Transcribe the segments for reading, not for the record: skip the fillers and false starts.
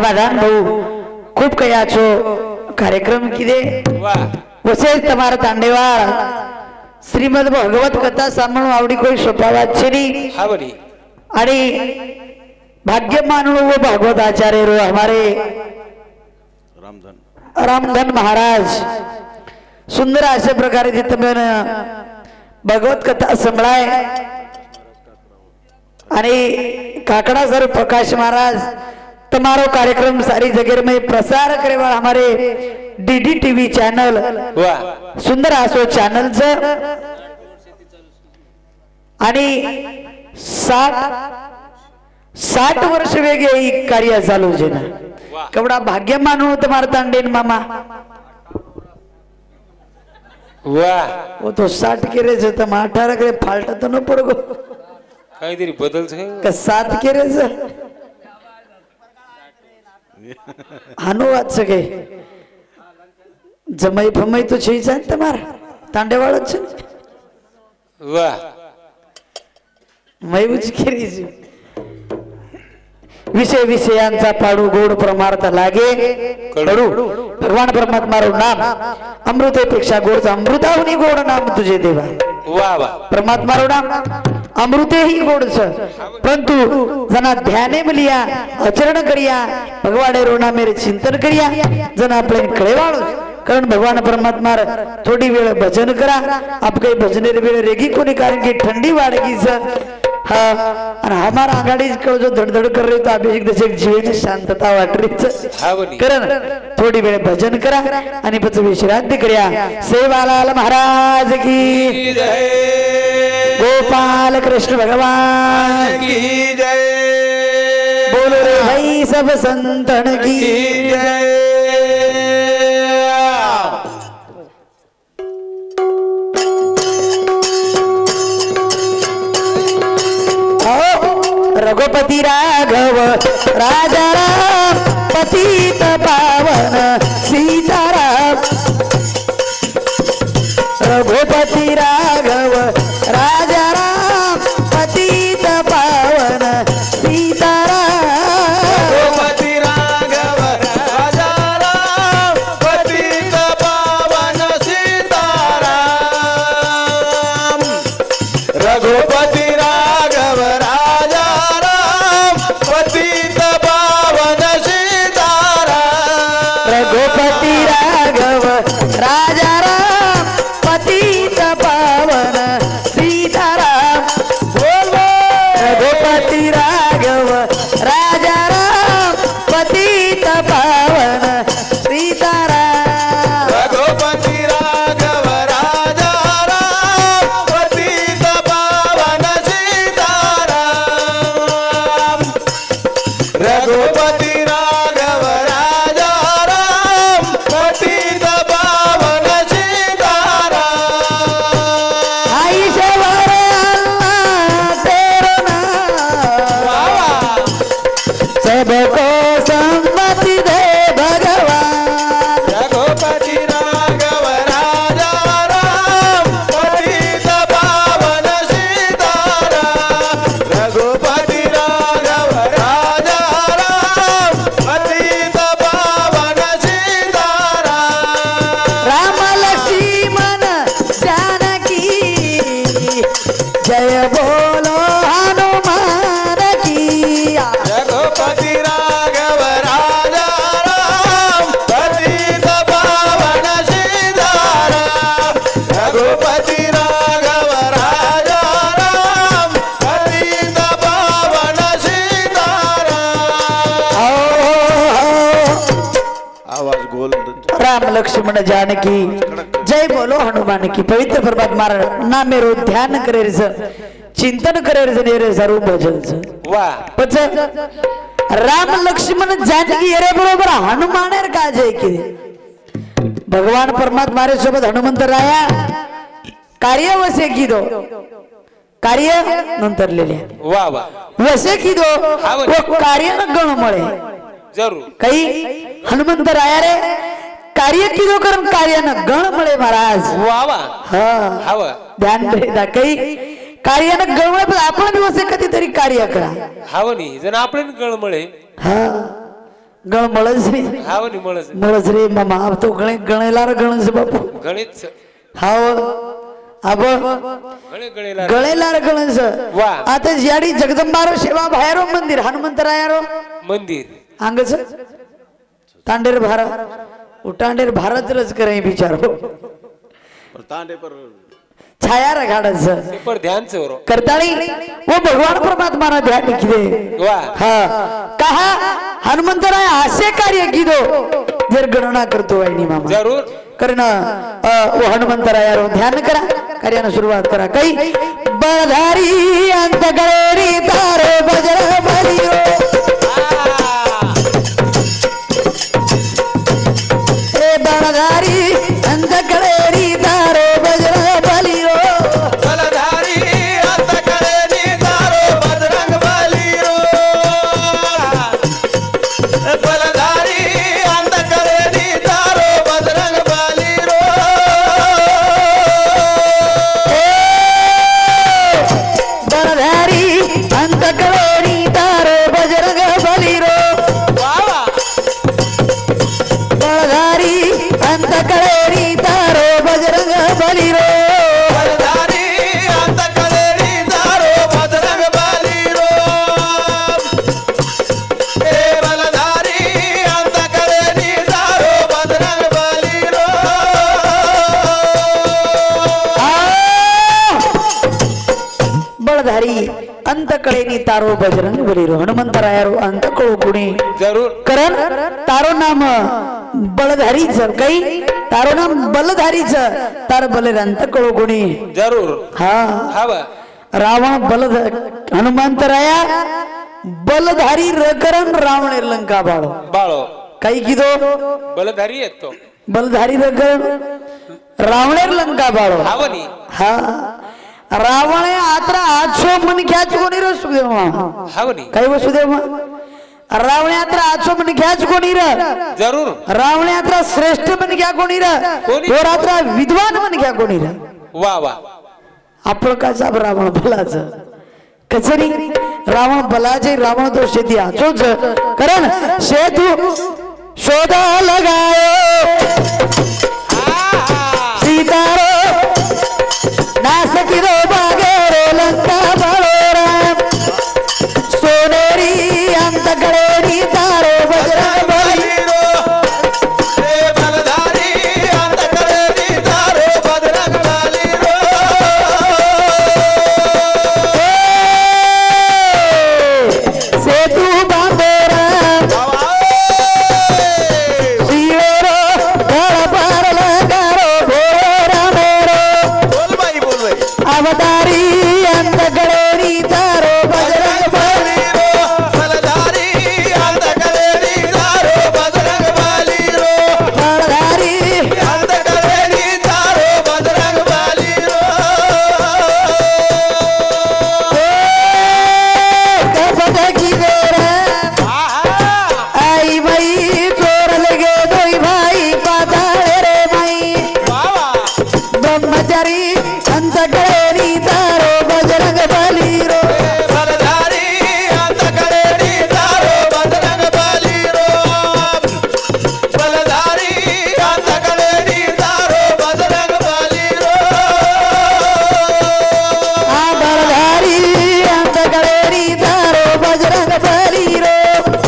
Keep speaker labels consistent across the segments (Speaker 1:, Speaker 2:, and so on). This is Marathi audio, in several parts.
Speaker 1: समाधान भाऊ खूप काही आछो कार्यक्रम किदे वसेच तमारा तांडेवार श्रीमद भगवत कथा सामणू आवडी कोई सोपावात छेनी आणि भाग्य मानू वो भागवत आचार्य रो हमारे रामधन महाराज सुंदर अशा प्रकारे तिथं भगवत कथा संभळाय आणि काकड़ा सर प्रकाश महाराज तुम्हारो कार्यक्रम सारी जगह में प्रसार करे वाला हमारे डीडी टीवी चैनल सुंदर आसो चैनल से आणि 60 वर्ष वेगे ही कार्य चालू छे ना केवड़ा भाग्य मानू तुम्हारा तांडेन मामा वाह वो तो 60 के रे तो 18 के फाल्ट तो न पड़गो
Speaker 2: काहीतरी बदल छे
Speaker 1: का 7 के रे हानो वाच सके जमाई फमाई तो छे जान तुम्हारा तांडेवाळ छे
Speaker 2: वाह
Speaker 1: मैं उच केरी विषय विषयांचा पाडू गोड प्रमार्थ लागे कडू भगवान परमात्मा रो नाम अमृतेपेक्षा गोड अमृताहुनी गोड नाम तुझे देवा
Speaker 2: वाह वाह
Speaker 1: परमात्मा रो नाम अमृते ही गोड छ परंतु जना ध्याने मिलिया आचरण करिया भगवान रो नाम मेरे चिंतन करिया जना आपले कळेवाळो कारण भगवान परमात्मा थोड़ी वेळ भजन करा आप काही भजनेर वेळ रेगी कोणी कारण की ठंडी वाढगी छ हाँ और हमारा आगाड़ी को जो धड़धड़ कर रही तो अभिषेक दशक जीवन शांतता वाट रही करण थोड़ी वेळ भजन करा आणि पछ विश्रांती करिया सेवालाल महाराज की जय गोपाल कृष्ण भगवान
Speaker 2: की जय
Speaker 1: बोलो रे भाई सब संतन की
Speaker 2: जय
Speaker 1: रघुपति राघव राजा राम पतित पावन सीताराम रघुपति राघव राजा राम पतित पावन सीताराम
Speaker 2: रघुपति राघव राजा राम पतित पावन सीताराम रघुपति राघव राजा पतित पावन सीताराम
Speaker 1: रघुपति राघव राजा राम पतित पावन सीताराम रघुपति राघव राजा राम पतित पावन सीताराम
Speaker 2: रघुपति राघव राजा राम पतित पावन सीताराम रघुपति राघव राजा राम पतित पावन सीताराम
Speaker 1: ईश्वर अल्लाह तेरा नाम सबको सम्मति दे भगवान
Speaker 2: रघुपति राघव राजा राम पतित पावन सीताराम रघुपति राघव राजा राम पतित पावन सीताराम
Speaker 1: राम लक्ष्मण जानकी जय बोलो हनुमान की
Speaker 2: रघुपति राघव राजा राम पतित पावन सीताराम रघुपति राघव राजा राम पतित पावन सीताराम आवाज गोल
Speaker 1: राम लक्ष्मण जानकी जय बोलो हनुमान की पवित्र परमात्मा नाम मेरो ध्यान करे चिंतन करे रे सर्व भजन
Speaker 2: वाह
Speaker 1: पछ राम लक्ष्मण जानकी अरे बरोबर हनुमान का जय की भगवान परमात्मा रे सोबत हनुमंत राया कार्य वसे की दो कार्य नंतर लिहिले
Speaker 2: वाह वाह
Speaker 1: वसे की दो वो कार्य न गण मळे
Speaker 2: जरूर
Speaker 1: काही हनुमंत राया रे कार्य की दो कारण कार्य न गण मळे महाराज
Speaker 2: वाह वाह
Speaker 1: हाँ
Speaker 2: हवा
Speaker 1: ध्यान दे काही कार्य न गण मळे पण आपण वसे कधीतरी कार्य करा
Speaker 2: हवनी जण आपण गळमळे
Speaker 1: हा ગણ મળસરી
Speaker 2: હાવ ની મળે છે
Speaker 1: મળસરી મામા આપ તો ગણેલાર ગણસ બાપુ
Speaker 2: ગણિત છે
Speaker 1: હાવ આબ
Speaker 2: ગણેલા
Speaker 1: ગણેલાર ગણસ
Speaker 2: વાહ.
Speaker 1: आता जियाडी जगदंबारो सेवा बाहेरो मंदिर हनुमंतरायारो
Speaker 2: મંદિર
Speaker 1: आंग छ तांडेर भारत उटांडेर भारत रच करे बिचारो
Speaker 2: તાંડે પર
Speaker 1: छाया रगाडच
Speaker 2: તે પર ધ્યાન છે ઓરો
Speaker 1: करताळी वो भगवान परमात्मा ना ध्यान लिखिले
Speaker 2: વાહ
Speaker 1: हाँ कहा हनुमंतराय हास्य कार्य कीधो जर गणना करतो आहे नी मामा
Speaker 2: જરૂર
Speaker 1: कारण वो हनुमंतरायारो ध्यान करा कार्याने सुरुवात करा काही बळधारी अंत गळेरी तारो बजर बलियो ए बळधारी अंत गळेरी तारो बजर बलियो
Speaker 2: બલધારી અંત કરે ની તારો બજરંગ બલી રો બલધારી અંત કરે ની તારો બજરંગ બલી રો
Speaker 1: बळधारी अंत गळेरी तारो बजरंग बलिरो
Speaker 2: વાહ વાહ
Speaker 1: बळधारी अंत गळेरी तारो बजरंग बलिरो
Speaker 2: બલધારી અંત કરે ની તારો બજરંગ બલી રો એ બલધારી અંત કરે ની તારો બજરંગ બલી રો
Speaker 1: बळधारी अंत कळेनी तारो बजरंग बलिरो हनुमंतरायारो अंत कळू कुणी
Speaker 2: જરૂર
Speaker 1: कारण तारो नाम बळधारीच काही तारो नाम बलधारीच तार बलेर अंत कळू कुणी
Speaker 2: જરૂર
Speaker 1: हा
Speaker 2: હા બા
Speaker 1: रावण हनुमंतराया बलधारी रकरण रावण लंका बाळो
Speaker 2: બાળો
Speaker 1: काही किदो
Speaker 2: બલધારી જ તો
Speaker 1: बलधारी रकरण रावणेर लंका बाळो
Speaker 2: આવની
Speaker 1: हा रावणे आत्रा आठशो मन ख्याच कोणी रे सुदेव
Speaker 2: આવની
Speaker 1: काही वसुदेव रावणे आत्रा आठशो मन ख्याच कोणी रे
Speaker 2: જરૂર
Speaker 1: रावणे आत्रा श्रेष्ठ मन घ्या कोणी रे
Speaker 2: कोणी?
Speaker 1: तो रात्रा विद्वान मन घ्या कोणी रे
Speaker 2: વાહ વાહ
Speaker 1: आपण का साब रावण भलाच कचरी रावण भलाचे रावण तो शेती आचोच कारण शेतू शोधा लगायो सीतारो नासकी रो बागेरो लंका बाळोराम सोनेरी अंत गळेरी तारो बजरंग बली
Speaker 2: બલધારી અંત કરે ની તારો બજરંગ બલી રો
Speaker 1: सेतू बांधोराम शिवेरो गळ पार लगारो भोरामेरो
Speaker 2: બોલ ભાઈ બોલ ભાઈ
Speaker 1: अवतारी अंत गळेरी तारो बजरंग बली
Speaker 2: બલધારી અંત કરે ની તારો બજરંગ બલી રો
Speaker 1: बळधारी
Speaker 2: અંત કરે ની તારો બજરંગ બલી રો
Speaker 1: कपट की गोरा आई मई चोर लगे दोई भाई पाताळे रे माई
Speaker 2: વાહ વાહ
Speaker 1: ब्रह्मचारी अंत गळेरी तारो बजरंग बली रो
Speaker 2: બલધારી અંત કરે ની તારો બજરંગ બલી રો બલધારી અંત કરે ની તારો બજરંગ બલી રો
Speaker 1: आ बळधारी अंत गळेरी तारो बजरंग बली रो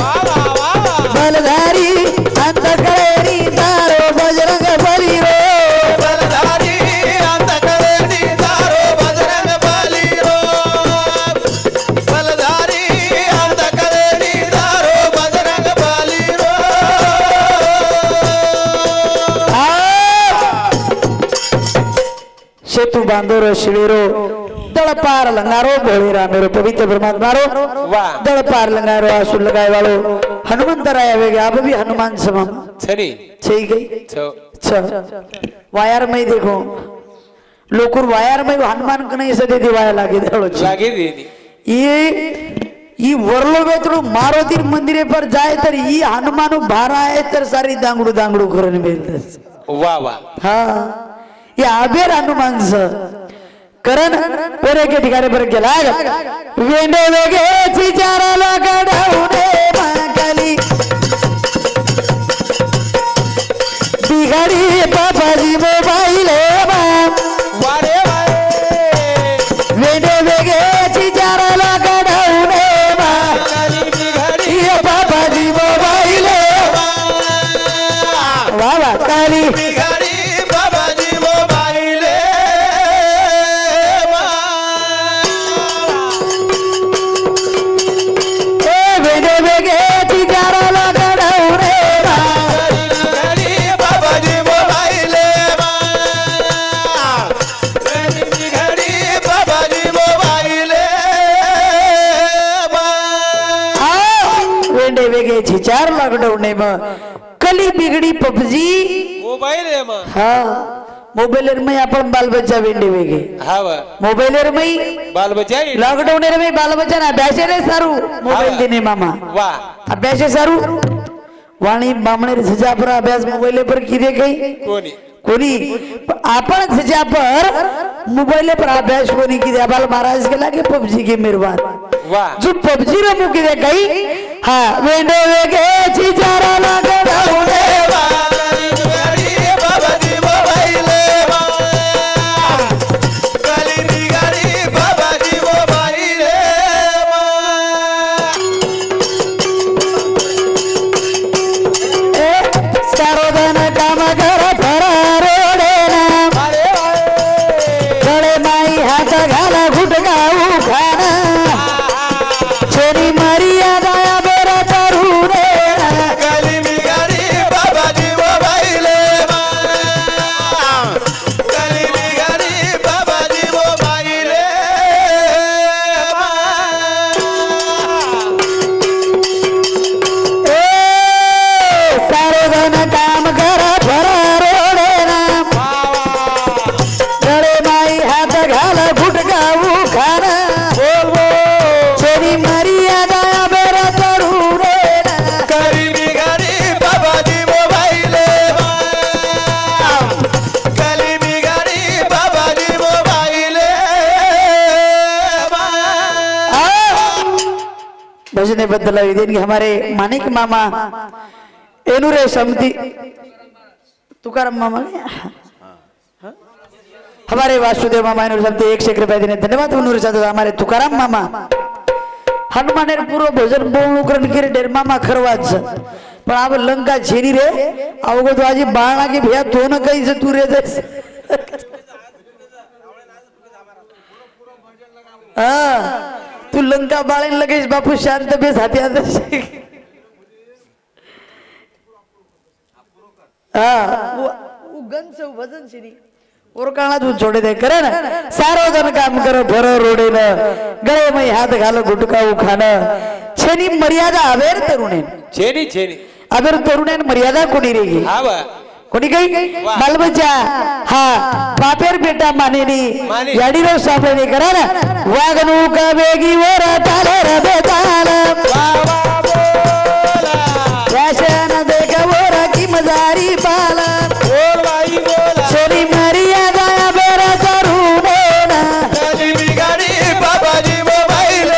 Speaker 2: વાહ વાહ વાહ વાહ
Speaker 1: बलधारी अंत गळेरी तारो बजरंग बली रो
Speaker 2: બલધારી અંત કરે ની તારો બજરંગ બલી રો બલધારી અંત કરે ની તારો બજરંગ બલી રો
Speaker 1: सेतू बांधो रो शिवेरो दळ पार लंगारो भोळे रामेरो पवित्र परमात्मारो
Speaker 2: વાહ
Speaker 1: दळ पार लंगारो आसुर लगाय वालो हनुमंतराया वेगे अब भी हनुमान समम
Speaker 2: છની
Speaker 1: छई गई
Speaker 2: છ
Speaker 1: छ वायर में देखो लोकुर वायर में हनुमान कने सदे दिवाया लागे देलो छे
Speaker 2: લાગી દેની
Speaker 1: ये वरलो वेतरो मारुती मंदिरे पर जाए तर ये हनुमान भारा आहे तर सारी दांगडू दांगडू करून मिळतस
Speaker 2: વાહ वाह
Speaker 1: हाँ ये आबेर हनुमान करण पेरे के ठिकाणी पर गेला वेंडे वेगे चिचाराला गडाऊने माकली बिघाडी बाबाजी मोबाईल
Speaker 2: वारे वारे
Speaker 1: वेडे वेगेची चाराला काढून
Speaker 2: काली बिघाडी
Speaker 1: बाबाजी मोबाईल वा वा काली
Speaker 2: बिघाडी बाबाजी मोबाईल
Speaker 1: वेडे वेगेची चाराला काढून
Speaker 2: बिघाडी बाबाजी मोबाईल बिघाडी बाबाजी मोबाईल
Speaker 1: वेंडे वेगेची 4 लॉकडाऊन मग कली बिगडी पबजी
Speaker 2: मोबाईल आहे मग
Speaker 1: हा मोबाईल में आपण बाल बच्चा वेंडे वेगे
Speaker 2: हा वा
Speaker 1: मोबाईल में
Speaker 2: बाल बच्चा
Speaker 1: लॉकडाऊन में बाल बच्चा ना अभ्यास रे सारू मोबाईल देने मामा
Speaker 2: वा
Speaker 1: अभ्यास सारू वाणी बामणे सजा पर अभ्यास मोबाईल पर किरे गई
Speaker 2: कोणी
Speaker 1: कोणी आपण सजा पर मोबाईल पर अभ्यास कोणी की बाल महाराज के लागे पबजी के मेहरबान
Speaker 2: वा
Speaker 1: जो पबजी रे मुकी दे गई हा वेंडे वेगे चिचारा लागे राहुने
Speaker 2: बाबाजी मोबाईल काली बिघाडी बाबाजी मोबाईल
Speaker 1: सारोधन काम कर फरारोडे ना गळे माई हात घाला घुटगाऊ खाना छोरी मर्यादा बेरा तरुणे
Speaker 2: काली बिघाडी बाबाजी मोबाईल काली बिघाडी बाबाजी मोबाईल
Speaker 1: सारोधन काम कर फरारोडे ना गळे माई हात घाला घुटगाऊ खाना छोरी मर्यादा बेरा तरुणे
Speaker 2: काली बिघाडी बाबाजी मोबाईल काली बिघाडी बाबाजी मोबाईल
Speaker 1: भजने बदला देंगे हमारे मानिक मामा एनुरे समती तुकाराम मामा हमारे वासुदेव मामा एनुरे समती 100 रुपये देने धन्यवाद उन्होंने साथ हमारे तुकाराम मामा हनुमान पूर्व भजन बोलू करण के डेर मामा खरवाज पण अब लंका छेनी रे अवगो तो आजी बाणा के भैया तो न कहीं से तू रे जैसे हाँ तू लंका बाळेन लगेच बापू शांत बेस हाती आदर्श वो गन से वजन से नहीं और काना तू छोड़े दे करे ना सारो जन काम करो भरो रोडे न गळे में हाथ घालो गुटकाऊ खाना छेनी मर्यादा अवेर तरुणे
Speaker 2: छेनी छेनी
Speaker 1: अवेर तरुणे मर्यादा कोणी रेगी
Speaker 2: हा वा
Speaker 1: कोणी काही बालबच्चा हा बापेर बेटा मानेनी
Speaker 2: माने.
Speaker 1: याडीरो सापडे करा ना वागणूक वेगी वर ताले रे बेताल फॅशन देख वर की मजारी पाल
Speaker 2: बोल बाई बोला
Speaker 1: सोनी मर्यादा बेर तरुणे ना
Speaker 2: काली बिघाडी बाबाजी मोबाईल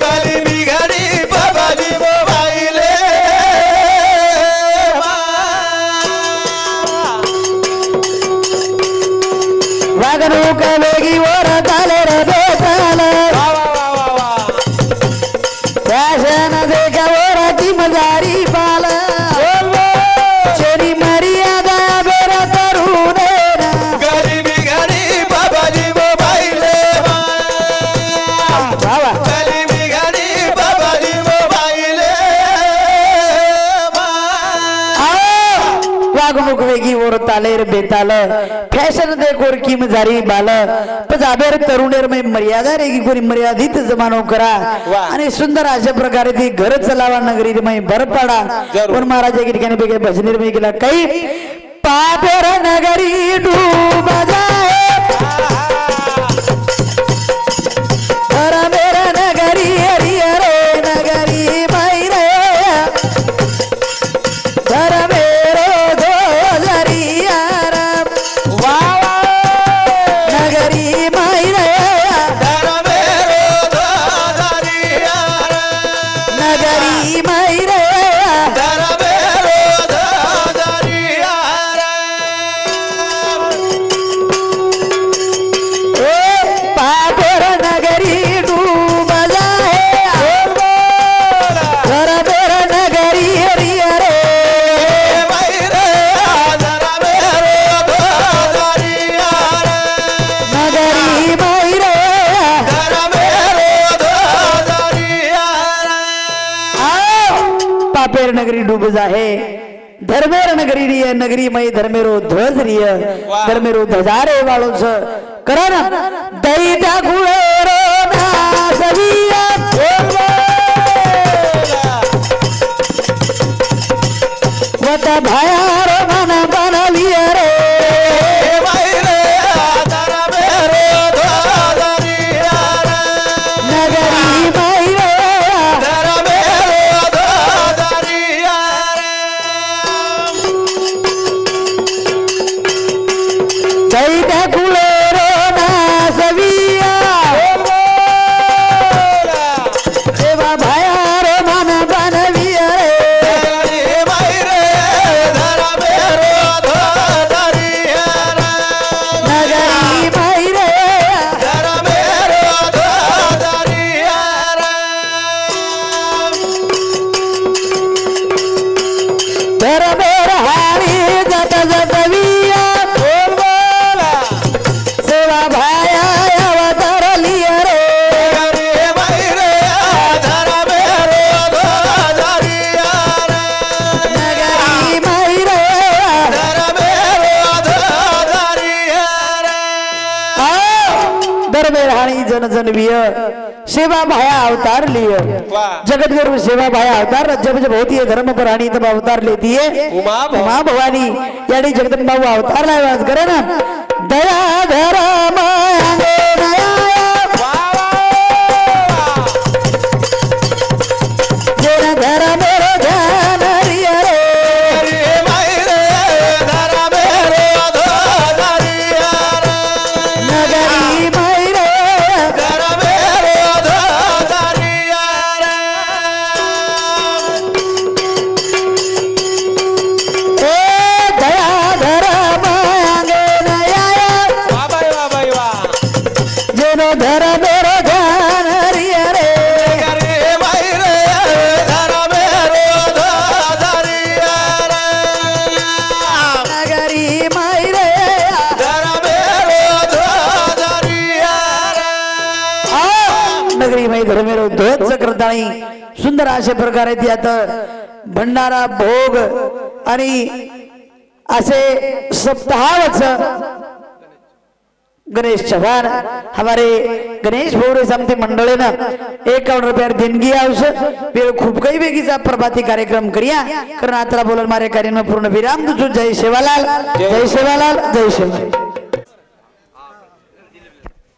Speaker 2: काली बिघाडी बाबाजी मोबाईल
Speaker 1: वागणूक वेगी वर ताले रे बेताल फॅशन देख वर की मजारी पाल सोनी मर्यादा बेर तरुणे ना
Speaker 2: काली बिघाडी बाबाजी मोबाईल
Speaker 1: वावा
Speaker 2: काली बिघाडी बाबाजी मोबाईल
Speaker 1: वागणूक वेगी वर तालेर बेताल फॅशन दे कोर की मजारी बाल पजाबेर तरुणेर में मर्यादा रेगी कोणी मर्यादित जमानो करा आणि सुंदर अशा प्रकारे ती घर चलावा नगरी में भर पडा
Speaker 2: जरूर.
Speaker 1: पण महाराजा की ठिकाणी बेगे भजनीर में गेला काही पापेर नगरी डूब जाए धर्मेर नगरी हरी रे नगरी माई रे धर्मेरो गोलरिया नगरी माई रे नगरी माई रे डूब आहे धर्मेर नगरी नगरी मई धर्मेरो ध्वज रिय धर्मेरो ध्वजारे वाळोच करा ना दैत्या गुळरो नासविया वत भायार मन बनविय रे नगरी मई दैत्या गुळरो नासविया देवा भायार मन बनविय रे नगरी मई रे धर्मेर हारी जत जतविया सेवा भाया अवतरलिय रे नगरी मई रे धर्मेर हारी जन जनविय सेवा भाया अवतार लिय जगत गुरु सेवा भाया अवतार जब जब होती है धर्म पर हानि तब अवतार लेती है उमा भवानी यानी जगदम्बा वो अवतार लाए करे ना दया धर्म धर्म ध्यान रिय रे नगरी मई रे दया धर्म जेनो धर्म ध्यान रिय रे नगरी मई रे नगरी मई धर्मेरो ध्वज करतानी सुंदर अशा प्रकारे ती आता भंडारा भोग आणि असे सप्ताहावच गणेश चव्हाण हमारे गणेश भोवरे समते मंडळे ना 51 रुपया देणगी आवश वेळ खूप काही वेगळीचा प्रभाती कार्यक्रम करिया कारण आता बोलल मारे कार्य पूर्ण विराम तुझो जय सेवालाल जय सेवालाल जय सेवालाल